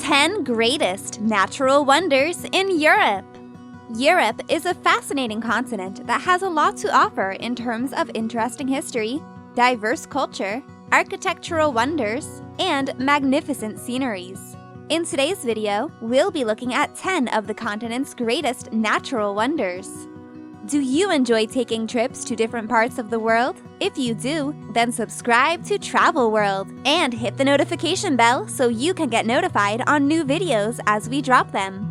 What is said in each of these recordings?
10 Greatest Natural Wonders in Europe. Europe is a fascinating continent that has a lot to offer in terms of interesting history, diverse culture, architectural wonders, and magnificent sceneries. In today's video, we'll be looking at 10 of the continent's greatest natural wonders. Do you enjoy taking trips to different parts of the world? If you do, then subscribe to Travel World and hit the notification bell so you can get notified on new videos as we drop them.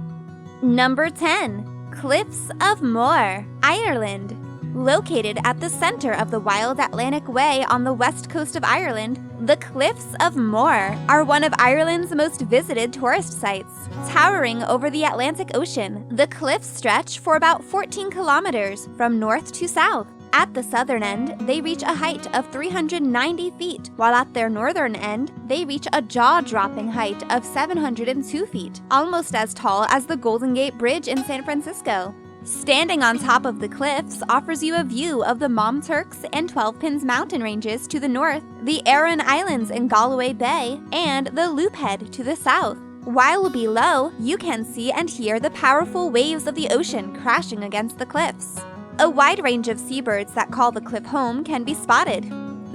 Number 10. Cliffs of Moher, Ireland. Located at the center of the Wild Atlantic Way on the west coast of Ireland, the Cliffs of Moher are one of Ireland's most visited tourist sites. Towering over the Atlantic Ocean, the cliffs stretch for about 14 kilometers from north to south. At the southern end, they reach a height of 390 feet, while at their northern end, they reach a jaw-dropping height of 702 feet, almost as tall as the Golden Gate Bridge in San Francisco. Standing on top of the cliffs offers you a view of the Monturks and 12 Pins mountain ranges to the north, the Aran Islands in Galway Bay, and the Loophead to the south. While below, you can see and hear the powerful waves of the ocean crashing against the cliffs. A wide range of seabirds that call the cliff home can be spotted.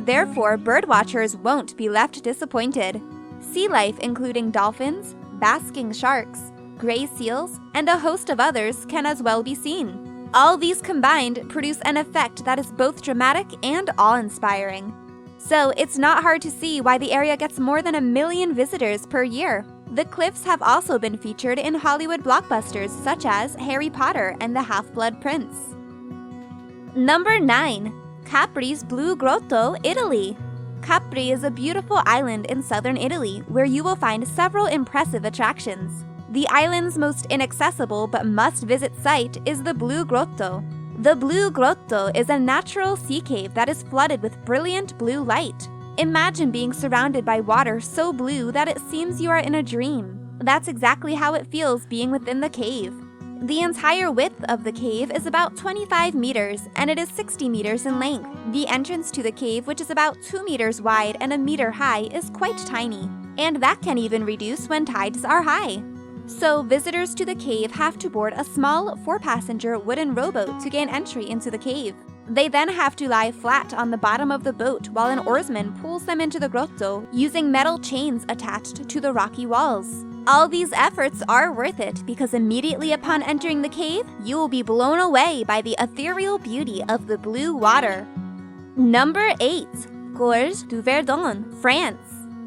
Therefore, birdwatchers won't be left disappointed. Sea life including dolphins, basking sharks, gray seals, and a host of others can as well be seen. All these combined produce an effect that is both dramatic and awe-inspiring. So it's not hard to see why the area gets more than 1 million visitors per year. The cliffs have also been featured in Hollywood blockbusters such as Harry Potter and the Half-Blood Prince. Number 9. Capri's Blue Grotto, Italy. Capri is a beautiful island in southern Italy where you will find several impressive attractions. The island's most inaccessible but must-visit site is the Blue Grotto. The Blue Grotto is a natural sea cave that is flooded with brilliant blue light. Imagine being surrounded by water so blue that it seems you are in a dream. That's exactly how it feels being within the cave. The entire width of the cave is about 25 meters and it is 60 meters in length. The entrance to the cave, which is about 2 meters wide and 1 meter high, is quite tiny, and that can even reduce when tides are high. So visitors to the cave have to board a small 4-passenger wooden rowboat to gain entry into the cave. They then have to lie flat on the bottom of the boat while an oarsman pulls them into the grotto using metal chains attached to the rocky walls. All these efforts are worth it because immediately upon entering the cave, you will be blown away by the ethereal beauty of the blue water. Number 8. Gorges du Verdon, France.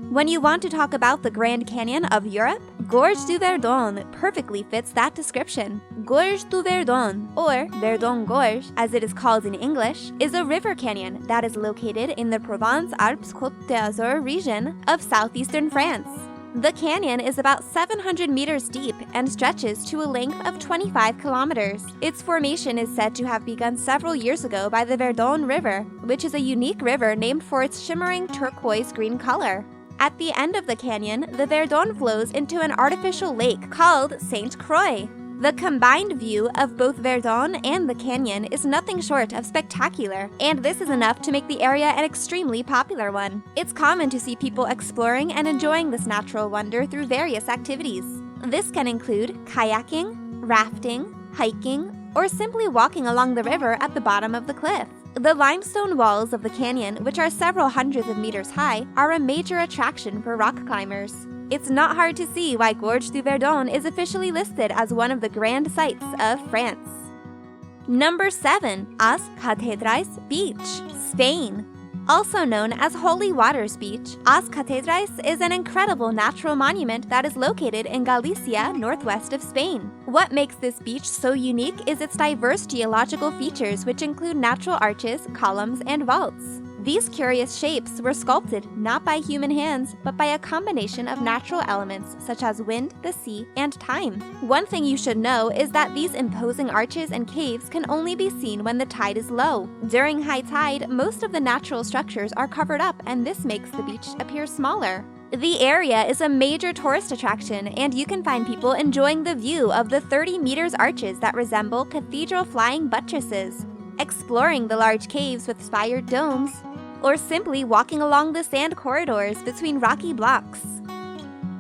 When you want to talk about the Grand Canyon of Europe, Gorges du Verdon perfectly fits that description. Gorges du Verdon, or Verdon Gorge as it is called in English, is a river canyon that is located in the Provence-Alpes-Côte d'Azur region of southeastern France. The canyon is about 700 meters deep and stretches to a length of 25 kilometers. Its formation is said to have begun several years ago by the Verdon River, which is a unique river named for its shimmering turquoise green color. At the end of the canyon, the Verdon flows into an artificial lake called Sainte Croix. The combined view of both Verdon and the canyon is nothing short of spectacular, and this is enough to make the area an extremely popular one. It's common to see people exploring and enjoying this natural wonder through various activities. This can include kayaking, rafting, hiking, or simply walking along the river at the bottom of the cliff. The limestone walls of the canyon, which are several hundreds of meters high, are a major attraction for rock climbers. It's not hard to see why Gorges du Verdon is officially listed as one of the grand sights of France. Number 7. As Cathedrals Beach, Spain. Also known as Holy Waters Beach, As Cathedrals is an incredible natural monument that is located in Galicia, northwest of Spain. What makes this beach so unique is its diverse geological features, which include natural arches, columns, and vaults. These curious shapes were sculpted not by human hands, but by a combination of natural elements such as wind, the sea, and time. One thing you should know is that these imposing arches and caves can only be seen when the tide is low. During high tide, most of the natural structures are covered up, and this makes the beach appear smaller. The area is a major tourist attraction, and you can find people enjoying the view of the 30 meters arches that resemble cathedral flying buttresses, exploring the large caves with spired domes, or simply walking along the sand corridors between rocky blocks.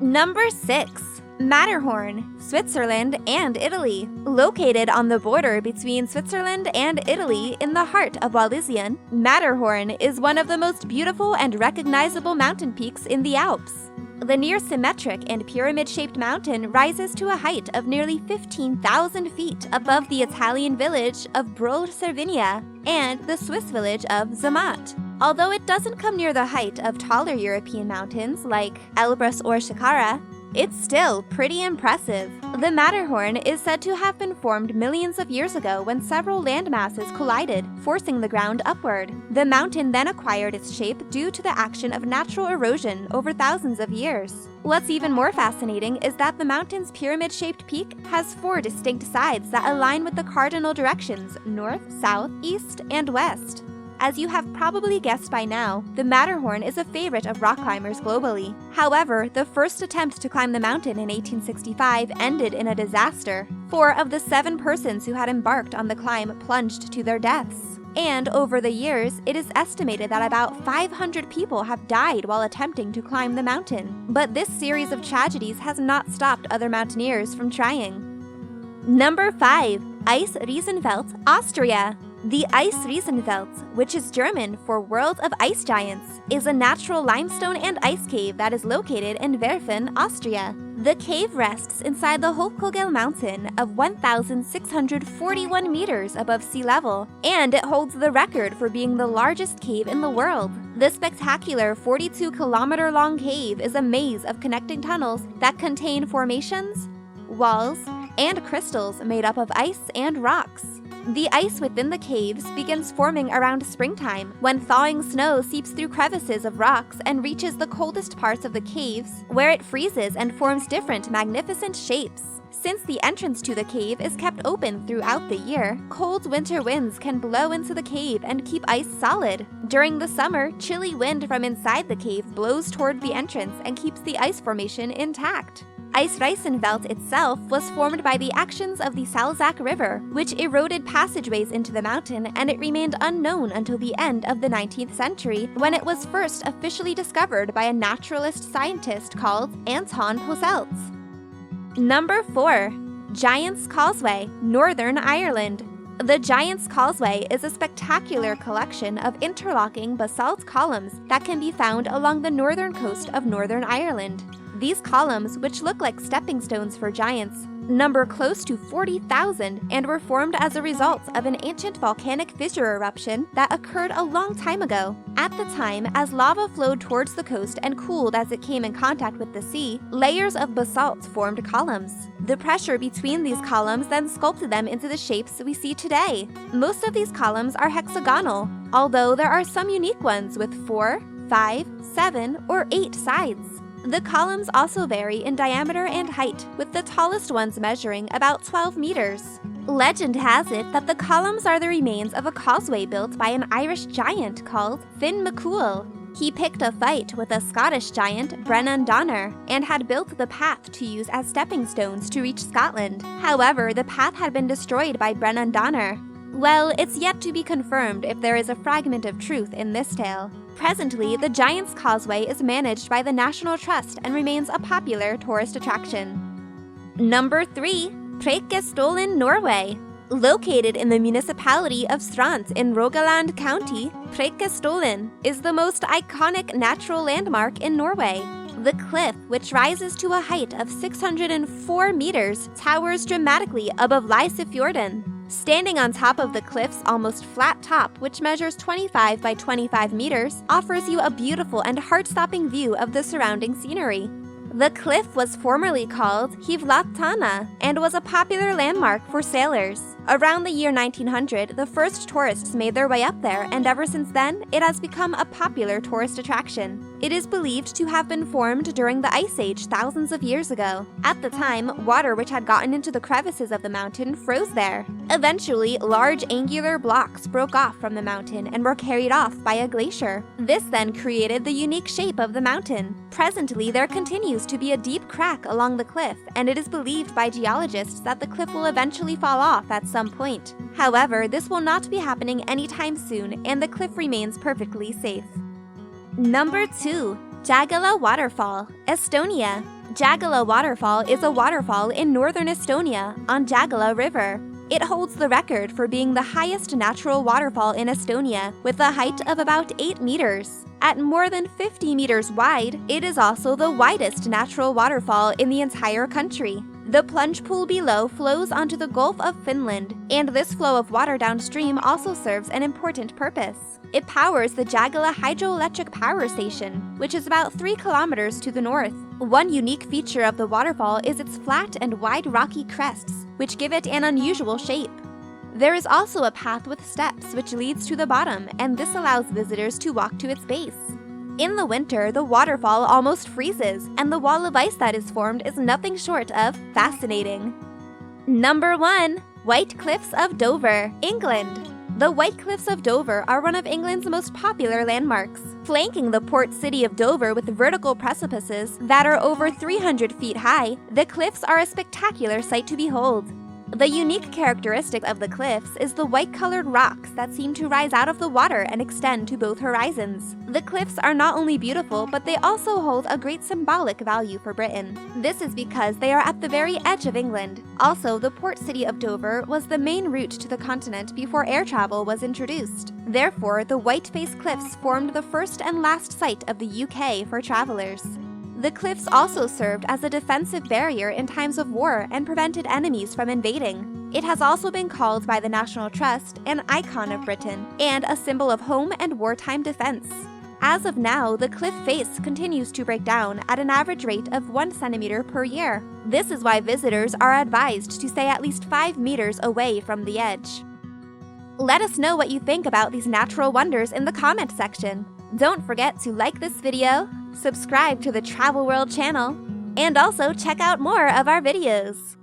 Number 6. Matterhorn, Switzerland and Italy. Located on the border between Switzerland and Italy in the heart of Wallisien, Matterhorn is one of the most beautiful and recognizable mountain peaks in the Alps. The near-symmetric and pyramid-shaped mountain rises to a height of nearly 15,000 feet above the Italian village of Brole Cervinia and the Swiss village of Zermatt. Although it doesn't come near the height of taller European mountains like Elbrus or Saqqara, it's still pretty impressive. The Matterhorn is said to have been formed millions of years ago when several landmasses collided, forcing the ground upward. The mountain then acquired its shape due to the action of natural erosion over thousands of years. What's even more fascinating is that the mountain's pyramid-shaped peak has 4 distinct sides that align with the cardinal directions north, south, east, and west. As you have probably guessed by now, the Matterhorn is a favorite of rock climbers globally. However, the first attempt to climb the mountain in 1865 ended in a disaster. 4 of the 7 persons who had embarked on the climb plunged to their deaths. And over the years, it is estimated that about 500 people have died while attempting to climb the mountain. But this series of tragedies has not stopped other mountaineers from trying. Number 5. Eis Riesenfeld, Austria. The Eis Riesenfeld, which is German for World of Ice Giants, is a natural limestone and ice cave that is located in Werfen, Austria. The cave rests inside the Hochkogel mountain of 1,641 meters above sea level, and it holds the record for being the largest cave in the world. The spectacular 42-kilometer-long cave is a maze of connecting tunnels that contain formations, walls, and crystals made up of ice and rocks. The ice within the caves begins forming around springtime, when thawing snow seeps through crevices of rocks and reaches the coldest parts of the caves, where it freezes and forms different magnificent shapes. Since the entrance to the cave is kept open throughout the year, cold winter winds can blow into the cave and keep ice solid. During the summer, chilly wind from inside the cave blows toward the entrance and keeps the ice formation intact. Eis Riesenfeld itself was formed by the actions of the Salzach River, which eroded passageways into the mountain, and it remained unknown until the end of the 19th century, when it was first officially discovered by a naturalist scientist called Anton Posselt. Number 4. Giant's Causeway, Northern Ireland. The Giant's Causeway is a spectacular collection of interlocking basalt columns that can be found along the northern coast of Northern Ireland. These columns, which look like stepping stones for giants, number close to 40,000 and were formed as a result of an ancient volcanic fissure eruption that occurred a long time ago. At the time, as lava flowed towards the coast and cooled as it came in contact with the sea, layers of basalt formed columns. The pressure between these columns then sculpted them into the shapes we see today. Most of these columns are hexagonal, although there are some unique ones with 4, 5, 7, or 8 sides. The columns also vary in diameter and height, with the tallest ones measuring about 12 meters. Legend has it that the columns are the remains of a causeway built by an Irish giant called Finn McCool. He picked a fight with a Scottish giant, Brennan Donner, and had built the path to use as stepping stones to reach Scotland. However, the path had been destroyed by Brennan Donner. Well, it's yet to be confirmed if there is a fragment of truth in this tale. Presently, the Giant's Causeway is managed by the National Trust and remains a popular tourist attraction. Number 3. Preikestolen, Norway. Located in the municipality of Strand in Rogaland County, Preikestolen is the most iconic natural landmark in Norway. The cliff, which rises to a height of 604 meters, towers dramatically above Lysefjorden. Standing on top of the cliff's almost flat top, which measures 25 by 25 meters, offers you a beautiful and heart-stopping view of the surrounding scenery. The cliff was formerly called Hivlatana and was a popular landmark for sailors. Around the year 1900, the first tourists made their way up there, and ever since then, it has become a popular tourist attraction. It is believed to have been formed during the Ice Age thousands of years ago. At the time, water which had gotten into the crevices of the mountain froze there. Eventually, large angular blocks broke off from the mountain and were carried off by a glacier. This then created the unique shape of the mountain. Presently, there continues to be a deep crack along the cliff, and it is believed by geologists that the cliff will eventually fall off at some point. However, this will not be happening anytime soon, and the cliff remains perfectly safe. Number 2. Jagala Waterfall, Estonia. Jagala Waterfall is a waterfall in northern Estonia on Jagala River. It holds the record for being the highest natural waterfall in Estonia with a height of about 8 meters. At more than 50 meters wide, it is also the widest natural waterfall in the entire country. The plunge pool below flows onto the Gulf of Finland, and this flow of water downstream also serves an important purpose. It powers the Jagala Hydroelectric Power Station, which is about 3 kilometers to the north. One unique feature of the waterfall is its flat and wide rocky crests, which give it an unusual shape. There is also a path with steps which leads to the bottom, and this allows visitors to walk to its base. In the winter, the waterfall almost freezes, and the wall of ice that is formed is nothing short of fascinating. Number 1. White Cliffs of Dover, England. The White Cliffs of Dover are one of England's most popular landmarks. Flanking the port city of Dover with vertical precipices that are over 300 feet high, the cliffs are a spectacular sight to behold. The unique characteristic of the cliffs is the white-colored rocks that seem to rise out of the water and extend to both horizons. The cliffs are not only beautiful, but they also hold a great symbolic value for Britain. This is because they are at the very edge of England. Also, the port city of Dover was the main route to the continent before air travel was introduced. Therefore, the White-Faced Cliffs formed the first and last site of the UK for travelers. The cliffs also served as a defensive barrier in times of war and prevented enemies from invading. It has also been called by the National Trust an icon of Britain and a symbol of home and wartime defense. As of now, the cliff face continues to break down at an average rate of 1 centimeter per year. This is why visitors are advised to stay at least 5 meters away from the edge. Let us know what you think about these natural wonders in the comment section. Don't forget to like this video, subscribe to the Travel World channel, and also check out more of our videos.